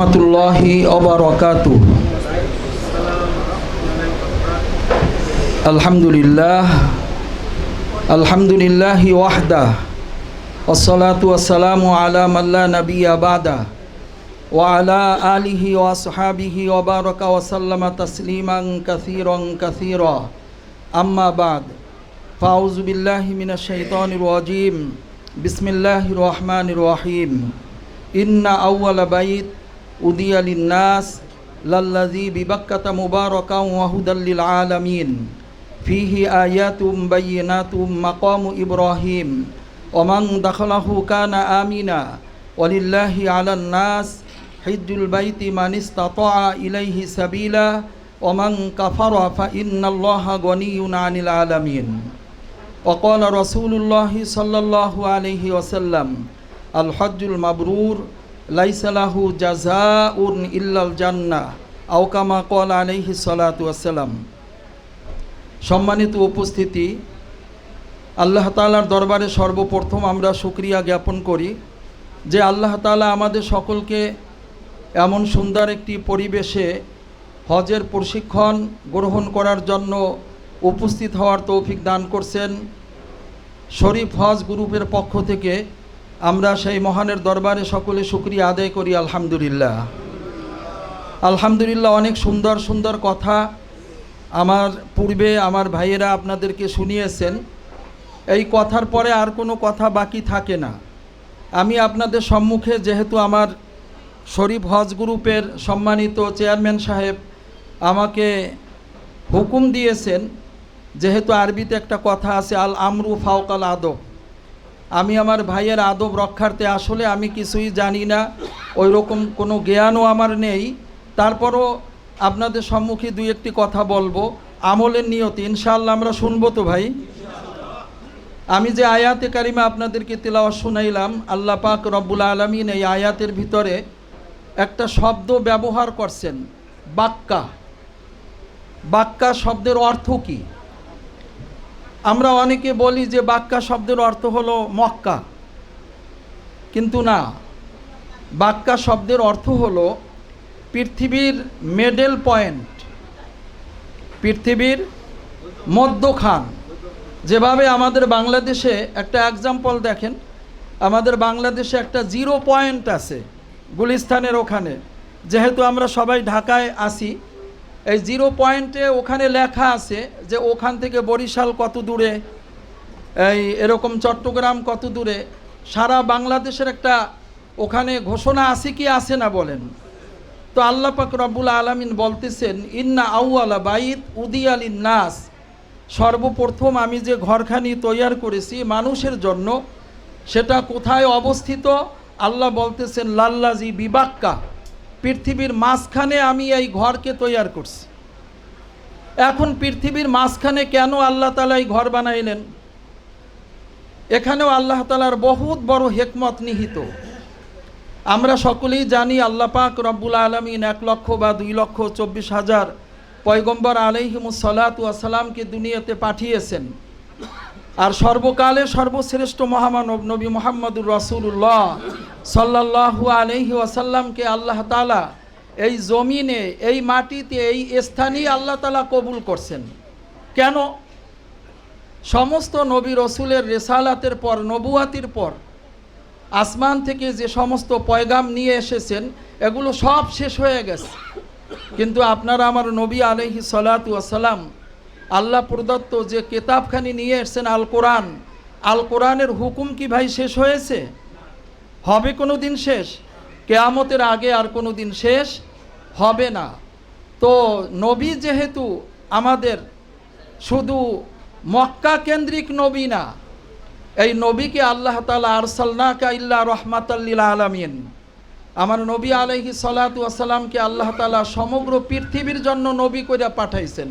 warahmatullahi wabarakatuh. Alhamdulillahi wahdah, wassalatu wassalamu ala man la nabiyya ba'dah, wa ala alihi wa ashabihi wa baraka wa sallama tasliman kathiran kathira. Amma ba'd, fa'auzu billahi minasy syaithanir rajim. Bismillahirrahmanirrahim. Inna awwala bait udiya linnas lalladzi bibakkata mubarakan wa hudal lil alamin fihi ayatum bayyinatum maqamu Ibrahim wa man dakhalahu kana amina walillahi 'alan nas hajjul baiti man istata'a ilaihi sabila wa man kafara fa innallaha ghaniyyun 'anil alamin. Wa qala Rasulullah sallallahu alaihi wasallam al-hajjul mabrur laisa lahu jazaa'un illal জান্নাহ আও কামা ক্বালা আলাইহি সালাতু ওয়াসসালাম। সম্মানিত উপস্থিতি, আল্লাহ তাআলার দরবারে সর্বপ্রথম আমরা শুকরিয়া জ্ঞাপন করি যে আল্লাহ তাআলা আমাদের সকলকে এমন সুন্দর একটি পরিবেশে হজের প্রশিক্ষণ গ্রহণ করার জন্য উপস্থিত হওয়ার তৌফিক দান করছেন। শরীফ হজ গ্রুপের পক্ষ থেকে আমরা সেই মহানের দরবারে সকলে শুকরিয়া আদায় করি। আলহামদুলিল্লাহ আলহামদুলিল্লাহ। অনেক সুন্দর সুন্দর কথা আমার পূর্বে আমার ভাইয়েরা আপনাদেরকে শুনিয়েছেন। এই কথার পরে আর কোনো কথা বাকি থাকে না। আমি আপনাদের সম্মুখে, যেহেতু আমার শরীফ হজ গ্রুপের সম্মানিত চেয়ারম্যান সাহেব আমাকে হুকুম দিয়েছেন, যেহেতু আরবিতে একটা কথা আছে আল আমরু ফাওকাল আদব, আমি আমার ভাইয়ের আদব রক্ষার্থে, আসলে আমি কিছুই জানি না, ওই রকম কোনো জ্ঞানও আমার নেই, তারপরও আপনাদের সম্মুখে দুই একটি কথা বলবো আমলের নিয়তে। ইনশাআল্লাহ আমরা শুনবো তো ভাই? আমি যে আয়াতে কারিমা আপনাদেরকে তেলাওয়াত শুনাইলাম, আল্লাহ পাক রব্বুল আলামিন এই আয়াতের ভিতরে একটা শব্দ ব্যবহার করছেন, বাক্কা। বাক্কা শব্দের অর্থ কি? আমরা অনেকে বলি যে বাক্কা শব্দের অর্থ হলো মক্কা, কিন্তু না। বাক্কা শব্দের অর্থ হলো পৃথিবীর মিডল পয়েন্ট, পৃথিবীর মধ্যখান। যেভাবে আমাদের বাংলাদেশে একটা এক্সাম্পল দেখেন, আমাদের বাংলাদেশে একটা 0 পয়েন্ট আছে গুলিস্তানের ওখানে, যেহেতু আমরা সবাই ঢাকায় আসি, এই 0 পয়েন্টে ওখানে লেখা আছে যে ওখান থেকে বরিশাল কত দূরে, এরকম চট্টগ্রাম কত দূরে। সারা বাংলাদেশের একটা ওখানে ঘোষণা আছে কি আছে না বলেন? তো আল্লাহ পাক রব্বুল আলামিন বলতেছেন ইন্না আউয়ালা বাইত উদিয়া লিন্নাস, সর্বপ্রথম আমি যে ঘরখানি তৈয়ার করেছি মানুষের জন্য, সেটা কোথায় অবস্থিত? আল্লাহ বলতেছেন লাল্লাজি বিবাক্কা, পৃথিবীর মাঝখানে আমি এই ঘরকে তৈয়ার করছি। এখন পৃথিবীর মাঝখানে কেন আল্লাহ তাআলা এই ঘর বানাইলেন? এখানেও আল্লাহ তাআলার বহুত বড় হিকমত নিহিত। আমরা সকলেই জানি আল্লাহ পাক রব্বুল আলামিন 1 লক্ষ বা 2,24,000 পয়গম্বর আলাইহিমুস সালাতু ওয়াস সালামকে দুনিয়াতে পাঠিয়েছেন। আর সর্বকালে সর্বশ্রেষ্ঠ মহামানব নবী মুহাম্মদুর রাসূলুল্লাহ সাল্লাল্লাহু আলাইহি ওয়াসাল্লামকে আল্লাহ তাআলা এই জমিনে, এই মাটিতে, এই স্থানেই আল্লাহ তাআলা কবুল করছেন। কেন? সমস্ত নবী রসুলের রেসালাতের পর, নবুয়াতির পর আসমান থেকে যে সমস্ত পয়গাম নিয়ে এসেছেন এগুলো সব শেষ হয়ে গেছে, কিন্তু আপনারা আমার নবী আলাইহিস সালাতু ওয়াস সালাম আল্লাহ প্রদত্ত যে কিতাবখানি নিয়ে এসেছেন আল কোরআন, আল কোরআনের হুকুম কি ভাই শেষ হয়েছে? হবে কোনো দিন শেষ? কিয়ামতের আগে আর কোনো দিন শেষ হবে না। তো নবী যেহেতু আমাদের শুধু মক্কা কেন্দ্রিক নবী না, এই নবীকে আল্লাহ তাআলা আরসালনাকা ইল্লা রাহমাতাল লিল আলামিন, আমার নবী আলাইহিস সালাতু ওয়াস সালামকে আল্লাহ তাআলা সমগ্র পৃথিবীর জন্য নবী কইরা পাঠাইছেন।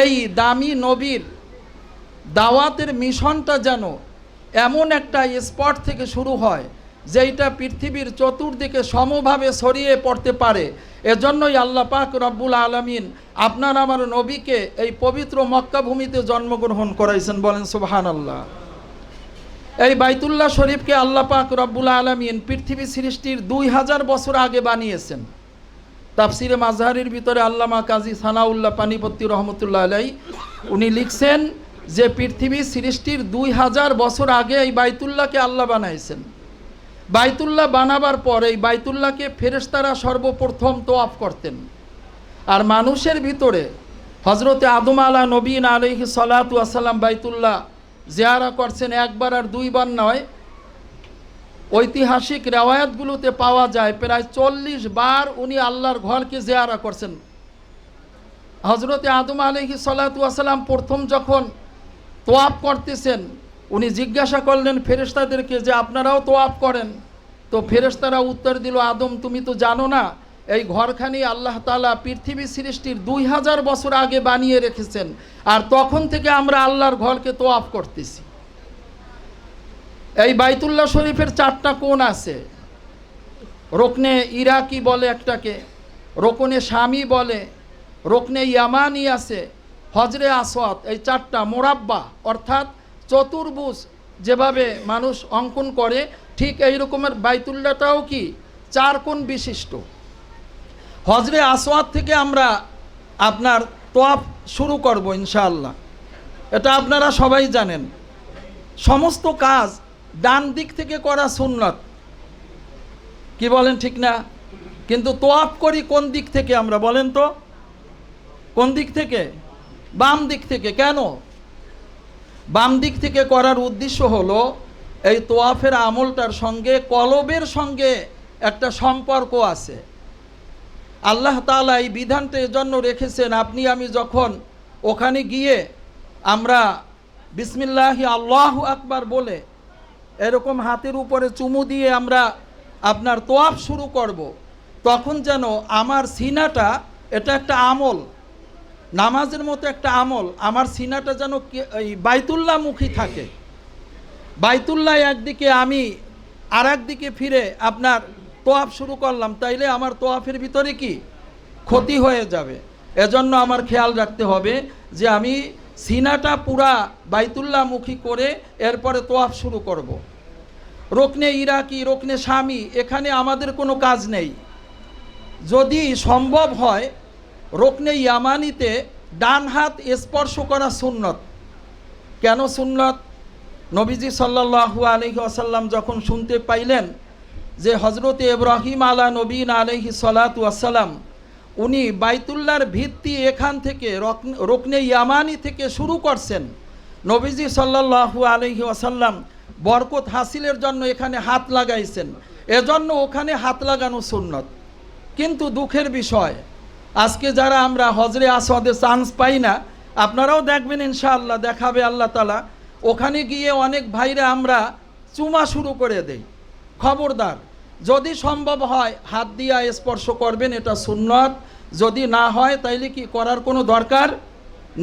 এই দামি নবীর দাওয়াতের মিশনটা যেন এমন একটা স্পট থেকে শুরু হয় যেটা পৃথিবীর চতুর্দিকে সমভাবে ছড়িয়ে পড়তে পারে। এজন্যই আল্লাহ পাক রব্বুল আলামিন আপনার আমার নবীকে এই পবিত্র মক্কা ভূমিতে জন্মগ্রহণ করাইছেন। বলেন সুবহানাল্লাহ। এই বাইতুল্লাহ শরীফকে আল্লাহ পাক রব্বুল আলামিন পৃথিবী সৃষ্টির 2000 বছর আগে বানিয়েছেন। তাফসিরে মাজহারির ভিতরে আল্লামা কাজী সানাউল্লাহ পানিপত্তি রহমতুল্লাহ আলাই উনি লিখছেন যে পৃথিবী সৃষ্টির 2000 বছর আগে এই বাইতুল্লাহকে আল্লাহ বানাইছেন। বাইতুল্লাহ বানাবার পর এই বাইতুল্লাহকে ফেরেশতারা সর্বপ্রথম তোয়াফ করতেন। আর মানুষের ভিতরে হজরতে আদম আলা নবীন আলাইহিস সালাতু ওয়াস সালাম বাইতুল্লাহ জিয়ারা করছেন, একবার আর দুইবার নয়। ঐতিহাসিক রেওয়ায়াতগুলোতে পাওয়া যায় প্রায় 40 বার উনি আল্লাহর ঘরকে জিয়ারা করছেন। হজরতে আদম আলাইহিস সালাতু ওয়াস সালাম প্রথম যখন তোয়াফ করতেছেন, উনি জিজ্ঞাসা করলেন ফেরেশতাদেরকে যে আপনারাও তোয়াফ করেন? তো ফেরেশতারা উত্তর দিল, আদম তুমি তো জানো না এই ঘরখানি আল্লাহ তাআলা পৃথিবী সৃষ্টির 2000 বছর আগে বানিয়ে রেখেছেন, আর তখন থেকে আমরা আল্লাহর ঘরকে তোয়াফ করতেছি। এই বাইতুল্লাহ শরীফের 4টা কোণ আছে। রুকনে ইরাকি বলে একটাকে, রুকনে শামি বলে, রুকনে ইয়ামানি আছে, হজরে আসওয়াদ। এই 4টা মোরাব্বা অর্থাৎ চতুর্ভুজ যেভাবে মানুষ অঙ্কন করে ঠিক এই রকমের বাইতুল্লাহটাও কি 4 কোণ বিশিষ্ট। হজরে আসওয়াদ থেকে আমরা আপনার তোয়াফ শুরু করব ইনশাআল্লাহ। এটা আপনারা সবাই জানেন। সমস্ত কাজ ডান দিক থেকে করা সুন্নত, কি বলেন ঠিক না? কিন্তু তোয়াফ করি কোন দিক থেকে আমরা বলেন তো? কোন দিক থেকে? বাম দিক থেকে। কেন বাম দিক থেকে করার উদ্দেশ্য হলো এই তোয়াফের আমলটার সঙ্গে কলবের সঙ্গে একটা সম্পর্ক আছে। আল্লাহ তাআলা এই বিধানটা এজন্য রেখেছেন, আপনি আমি যখন ওখানে গিয়ে আমরা বিসমিল্লাহি আল্লাহু আকবার বলে এরকম হাতের উপরে চুমু দিয়ে আমরা আপনার তোয়াফ শুরু করব, তখন যেন আমার সিনাটা, এটা একটা আমল, নামাজের মতো একটা আমল, আমার সিনাটা যেন এই বাইতুল্লাহমুখী থাকে। বাইতুল্লাহ একদিকে, আমি আর একদিকে ফিরে আপনার তোয়াফ শুরু করলাম, তাইলে আমার তোয়াফের ভিতরে কি ক্ষতি হয়ে যাবে। এজন্য আমার খেয়াল রাখতে হবে যে আমি সিনাটা পুরা বাইতুল্লাহমুখী করে এরপরে তোয়াফ শুরু করব। রুকনে ইরাকি, রুকনে শামি, এখানে আমাদের কোনো কাজ নেই। যদি সম্ভব হয় রুকনে ইয়ামানিতে ডান হাত স্পর্শ করা সুন্নত। কেন সুন্নত? নবীজি সাল্লাল্লাহু আলাইহি ওয়াসাল্লাম যখন শুনতে পাইলেন যে হজরতে ইব্রাহিম আলা নবীন আলাইহি সালাতু ওয়াসসালাম উনি বাইতুল্লাহর ভিত্তি এখান থেকে রুকনে ইয়ামানি থেকে শুরু করছেন, নবীজি সাল্লাল্লাহু আলাইহি ওয়াসাল্লাম বরকত হাসিলের জন্য এখানে হাত লাগাইছেন, এজন্য ওখানে হাত লাগানো সুন্নত। কিন্তু দুঃখের বিষয়, আজকে যারা আমরা হজরে আসওয়াদে চান্স পাই না, আপনারাও দেখবেন ইনশাআল্লাহ, দেখাবে আল্লাহ তাআলা, ওখানে গিয়ে অনেক ভাইরা আমরা চুমা শুরু করে দেই। খবরদার, যদি সম্ভব হয় হাত দিয়া স্পর্শ করবেন, এটা সুন্নত। যদি না হয় তাইলে কি করার কোনো দরকার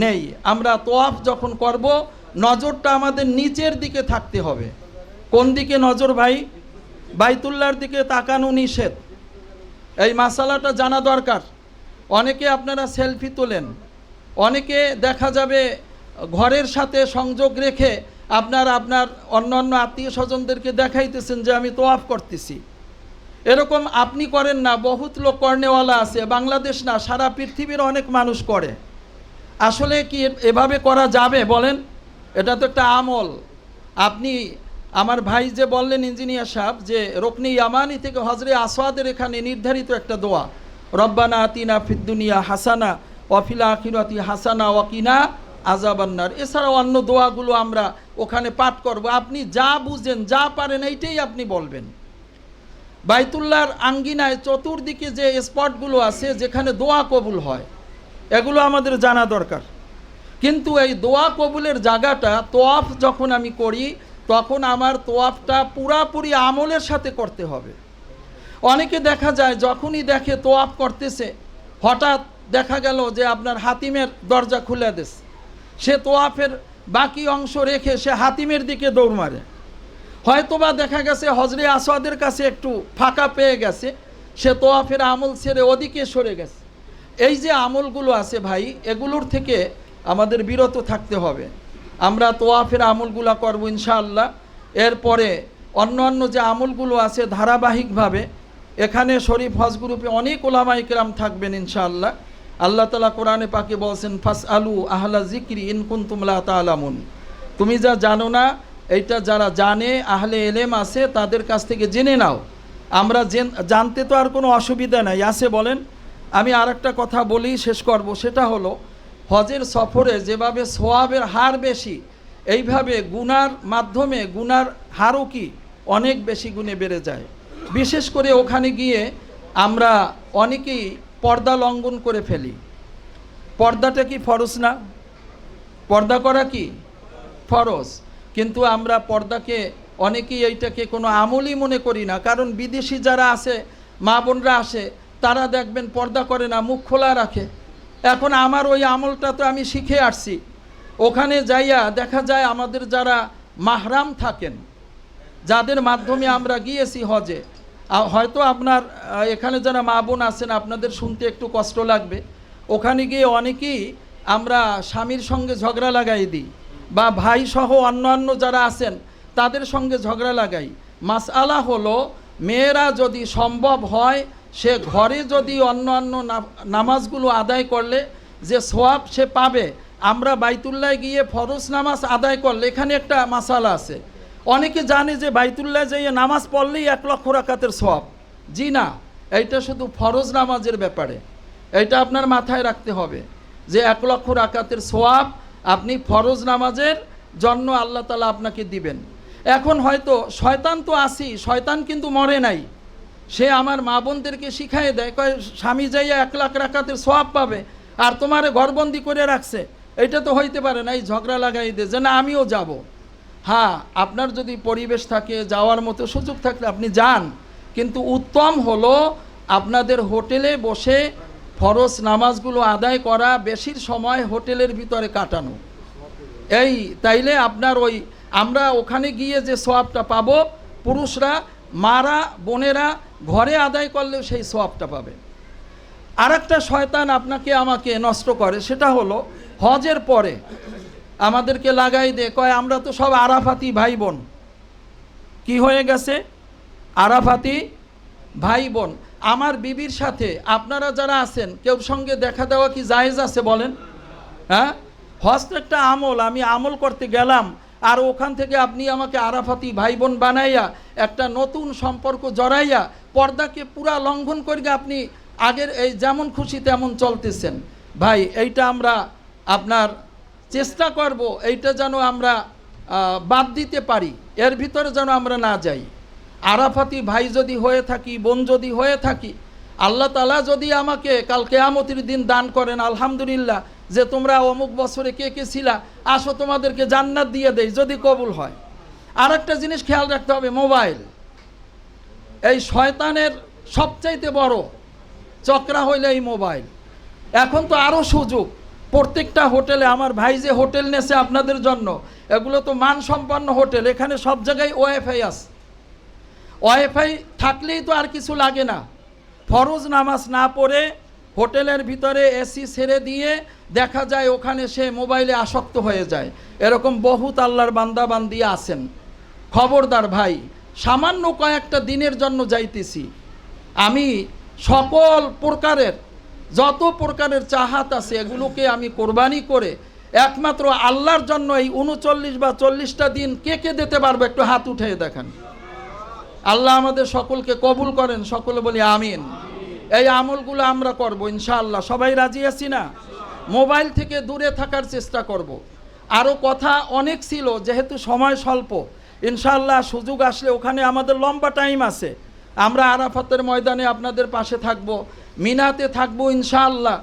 নেই। আমরা তোয়াফ যখন করব নজরটা আমাদের নিচের দিকে থাকতে হবে। কোন দিকে নজর ভাই? বাইতুল্লাহর দিকে তাকানো নিষেধ। এই মাসালাটা জানা দরকার। অনেকে আপনারা সেলফি তোলেন, অনেকে দেখা যাবে ঘরের সাথে সংযোগ রেখে আপনার অন্যান্য আত্মীয় স্বজনদেরকে দেখাইতেছেন যে আমি তোয়াফ করতেছি। এরকম আপনি করেন না, বহুত লোক কর্নেওয়ালা আছে, বাংলাদেশ না সারা পৃথিবীর অনেক মানুষ করে। আসলে কি এভাবে করা যাবে বলেন? এটা তো একটা আমল। আপনি আমার ভাই যে বললেন ইঞ্জিনিয়ার সাহেব যে রুকনে ইয়ামানি থেকে হজরে আসওয়াদের এখানে নির্ধারিত একটা দোয়া, রব্বানা আতিনা ফিদ দুনিয়া হাসানা ওয়া ফিল আখিরাতি হাসানা ওয়া কিনা আযাবান্নার, এছাড়াও অন্য দোয়াগুলো আমরা ওখানে পাঠ করব। আপনি যা বুঝেন, যা পারেন, এইটাই আপনি বলবেন। বাইতুল্লাহর আঙ্গিনায় চতুর্দিকে যে স্পটগুলো আছে যেখানে দোয়া কবুল হয়, এগুলো আমাদের জানা দরকার। কিন্তু এই দোয়া কবুলের জায়গাটা তোয়াফ যখন আমি করি তখন আমার তোয়াফটা পুরাপুরি আমলের সাথে করতে হবে। অনেকে দেখা যায় যখনই দেখে তোয়াফ করতেছে, হঠাৎ দেখা গেল যে আপনার হাতিমের দরজা খুলে দিস, সে তোয়াফের বাকি অংশ রেখে সে হাতিমের দিকে দৌড় মারে। হয়তোবা দেখা গেছে হজরে আসওয়াদের কাছে একটু ফাঁকা পেয়ে গেছে, সে তোয়াফের আমল ছেড়ে ওদিকে সরে গেছে। এই যে আমলগুলো আছে ভাই, এগুলোর থেকে আমাদের বিরত থাকতে হবে। আমরা তোয়াফের আমলগুলো করব ইনশাআল্লাহ। এরপরে অন্য যে আমলগুলো আছে ধারাবাহিকভাবে এখানে শরীফ হজ গ্রুপে অনেক ওলামায়ে কেরাম থাকবেন ইনশাআল্লাহ। আল্লাহ তাআলা কোরআনে পাকে বলছেন, ফাসআলু আহলা যিকরি ইন কুনতুম লা তা'লামুন, তুমি যা জানো না এইটা যারা জানে আহলে এলেম আছে তাদের কাছ থেকে জেনে নাও। আমরা জানতে তো আর কোনো অসুবিধা নাই, আছে বলেন। আমি আর একটা কথা বলি শেষ করব, সেটা হলো হজের সফরে যেভাবে সোয়াবের হার বেশি, এইভাবে গুনার মাধ্যমে গুনার হারও কি অনেক বেশি গুণে বেড়ে যায়। বিশেষ করে ওখানে গিয়ে আমরা অনেকেই পর্দা লঙ্ঘন করে ফেলি। পর্দাটা কি ফরজ না? পর্দা করা কি ফরজ, কিন্তু আমরা পর্দাকে অনেকেই এইটাকে কোনো আমলই মনে করি না। কারণ বিদেশি যারা আছে, মা বোনরা আসে, তারা দেখবেন পর্দা করে না, মুখ খোলা রাখে। এখন আমার ওই আমলটা তো আমি শিখে আসছি। ওখানে যাইয়া দেখা যায় আমাদের যারা মাহরাম থাকেন, যাদের মাধ্যমে আমরা গিয়েছি হজে, হয়তো আপনার এখানে যারা মা বোন আছেন আপনাদের শুনতে একটু কষ্ট লাগবে, ওখানে গিয়ে অনেকেই আমরা স্বামীর সঙ্গে ঝগড়া লাগাই দিই, বা ভাই সহ অন্যান্য যারা আছেন তাদের সঙ্গে ঝগড়া লাগাই। মাসআলা হলো, মেয়েরা যদি সম্ভব হয় সে ঘরে যদি অন্যান্য নামাজগুলো আদায় করলে যে সোয়াব সে পাবে, আমরা বাইতুল্লাহ গিয়ে ফরজ নামাজ আদায় করলে এখানে একটা মাসালা আছে। অনেকে জানে যে বাইতুল্লাহ যাইয়ে নামাজ পড়লেই 1 লক্ষ রাকাতের সোয়াব। জি না, এইটা শুধু ফরজ নামাজের ব্যাপারে। এইটা আপনার মাথায় রাখতে হবে যে 1 লক্ষ রাকাতের সোয়াব আপনি ফরজ নামাজের জন্য আল্লাহ তাআলা আপনাকে দিবেন। এখন হয়তো শয়তান তো আসি, শয়তান কিন্তু মরে নাই। সে আমার মা বোনদেরকে শিখাই দেয়, কয় স্বামী যাইয়া 1 লাখ রাকাতের সোয়াব পাবে আর তোমারে ঘরবন্দি করে রাখছে। এটা তো হইতে পারে না, এই ঝগড়া লাগাই দে যে না আমিও যাব। হ্যাঁ, আপনার যদি পরিবেশ থাকে, যাওয়ার মতো সুযোগ থাকলে আপনি যান, কিন্তু উত্তম হলো আপনাদের হোটেলে বসে ফরজ নামাজগুলো আদায় করা, বেশির সময় হোটেলের ভিতরে কাটানো। এই তাইলে আপনার ওই আমরা ওখানে গিয়ে যে সোয়াবটা পাবো, পুরুষরা মারা বোনেরা ঘরে আদায় করলেও সেই সোয়াবটা পাবে। আর একটা শয়তান আপনাকে আমাকে নষ্ট করে, সেটা হলো হজের পরে আমাদেরকে লাগাই দে, কয় আমরা তো সব আরাফাতি ভাই বোন। কি হয়ে গেছে? আরাফাতি ভাই বোন। আমার বিবির সাথে আপনারা যারা আছেন কেউ সঙ্গে দেখা দেওয়া কি জায়েজ আছে বলেন? হ্যাঁ, হজ তো একটা আমল। আমি আমল করতে গেলাম আর ওখান থেকে আপনি আমাকে আরাফাতি ভাই বোন বানাইয়া একটা নতুন সম্পর্ক জড়াইয়া পর্দাকে পুরা লঙ্ঘন করিয়া আপনি আগের এই যেমন খুশি তেমন চলতেছেন। ভাই এইটা আমরা আপনার চেষ্টা করব, এইটা যেন আমরা বাদ দিতে পারি, এর ভিতরে যেন আমরা না যাই। আরাফাতি ভাই যদি হয়ে থাকি, বোন যদি হয়ে থাকি, আল্লাহ তাআলা যদি আমাকে কাল কিয়ামতের দিন দান করেন, আলহামদুলিল্লাহ, যে তোমরা অমুক বছরে কে কে ছিলা, আসো তোমাদেরকে জান্নাত দিয়ে দেই, যদি কবুল হয়। আর একটা জিনিস খেয়াল রাখতে হবে, মোবাইল এই শয়তানের সবচাইতে বড় চক্রা হইলে এই মোবাইল। এখন তো আরও সুযোগ, প্রত্যেকটা হোটেলে, আমার ভাই যে হোটেল নেছে আপনাদের জন্য, এগুলো তো মানসম্পন্ন হোটেল, এখানে সব জায়গায় ওয়াইফাই আছে। ওয়াইফাই থাকলেই তো আর কিছু লাগে না। ফরজ নামাজ না পড়ে হোটেলের ভিতরে এসি ছেড়ে দিয়ে দেখা যায় ওখানে সে মোবাইলে আসক্ত হয়ে যায়। এরকম বহুত আল্লাহর বান্দা বান্দি আছেন। খবরদার ভাই, সামান্য কয়েকটা দিনের জন্য যাইতেছি, আমি সকল প্রকারের যত প্রকারের চাহাত আছে এগুলোকে আমি কোরবানি করে একমাত্র আল্লাহর জন্য এই 39 বা 40টা দিন কে কে দিতে পারবো? একটু হাত উঠিয়ে দেখান। আল্লাহ আমাদের সকলকে কবুল করেন, সকলে বলি আমিন। এই আমলগুলো আমরা করব ইনশাআল্লাহ। সবাই রাজি আছি না? মোবাইল থেকে দূরে থাকার চেষ্টা করব। আরও কথা অনেক ছিল, যেহেতু সময় স্বল্প, ইনশাআল্লাহ সুযোগ আসলে ওখানে আমাদের লম্বা টাইম আছে। আমরা আরাফাতের ময়দানে আপনাদের পাশে থাকব, মিনাতে থাকব ইনশাআল্লাহ।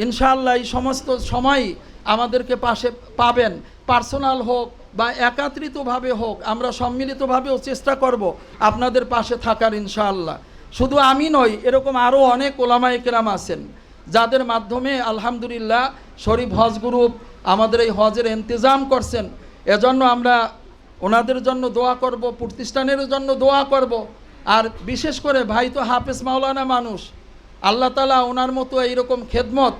ইনশাআল্লাহ এই সমস্ত সময় আমাদেরকে পাশে পাবেন। পার্সোনাল হোক বা একাত্রিতভাবে হোক, আমরা সম্মিলিতভাবেও চেষ্টা করব আপনাদের পাশে থাকার ইনশাআল্লাহ। শুধু আমি নই, এরকম আরও অনেক ওলামায়ে কেরাম আছেন যাদের মাধ্যমে আলহামদুলিল্লাহ শরীফ হজ গ্রুপ আমাদের এই হজের ইন্তজাম করছেন। এজন্য আমরা ওনাদের জন্য দোয়া করব, প্রতিষ্ঠানের জন্য দোয়া করব। আর বিশেষ করে ভাই তো হাফেজ মাওলানা মানুষ, আল্লাহ তাআলা ওনার মতো এইরকম খেদমত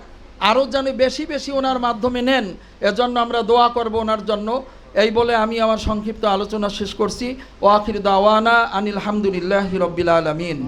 আরও যেন বেশি বেশি ওনার মাধ্যমে নেন, এজন্য আমরা দোয়া করব ওনার জন্য। এই বলে আমি আমার সংক্ষিপ্ত আলোচনা শেষ করছি। ও আখির দাওয়ানা আনিল হামদুলিল্লাহি রাব্বিল আলামিন।